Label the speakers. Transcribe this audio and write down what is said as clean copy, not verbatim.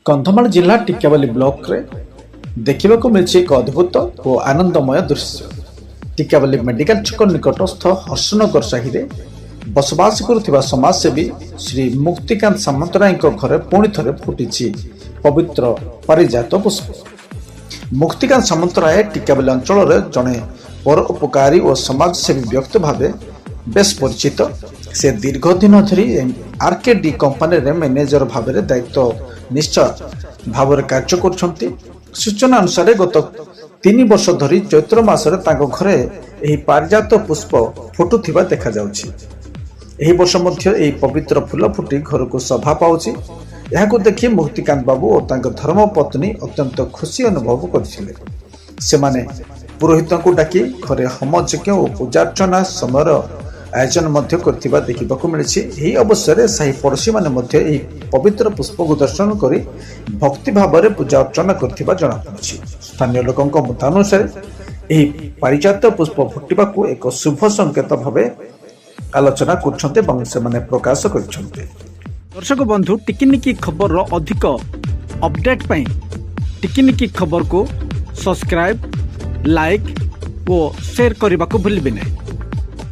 Speaker 1: कंधमाल जिला टिकावाली ब्लॉक रे देखा मिली एक अद्भुत और आनंदमय दृश्य। टिकावाली मेडिकल छक निकटस्थ हर्षनगर साहि बसवास करुवा समाजसेवी श्री मुक्तिकांत सामंतराय घर पुणी थे फुटी पवित्र पारिजात पुष्प। मुक्तिकांत सामंतराय टिकावाली अंचल जड़े परोपकारी और समाजसेवी व्यक्ति भाव बेस परिचित। से दीर्घ दिन धरी आरकेडी कंपानी रे मैनेजर भाव दायित्व निश्चय भाव कार्य कर। सूचना अनुसार गत 3 वर्ष धरी चैत्र मासरे घरे यही पारिजात पुष्प फुटुवा देखा जाउछि। एही वर्ष मध्य यही पवित्र फूल फुटी घर को शोभा पाउछि। यहां देखि मुक्तिकांत बाबू और धर्मपत्नी अत्यंत खुशी अनुभव करथिले। सेमाने पुरोहित को डाकी घरे होम यज्ञ और पूजार्चना समय आयोजन मध्य करथिबा देखिबाकू मिलिछि। एही अवसर रे साही पड़ोशी माने मध्य एही पवित्र पुष्प को दर्शन करी भक्ति भाव में पूजा अर्चना करथिबा जଣା पड़छि। स्थानीय लोकंक मतानुसार एही पारिजात पुष्प फुटिबाकू एक शुभ संकेत भावे आलोचना करछन्ते एवं सेमाने प्रकाश करछन्ते।
Speaker 2: दर्शक बंधु टिकिनिकी खबर रो अधिक अपडेट पई टिकिनिकी खबर को सब्सक्राइब लाइक और शेयर करने को भूलिबे नहीं।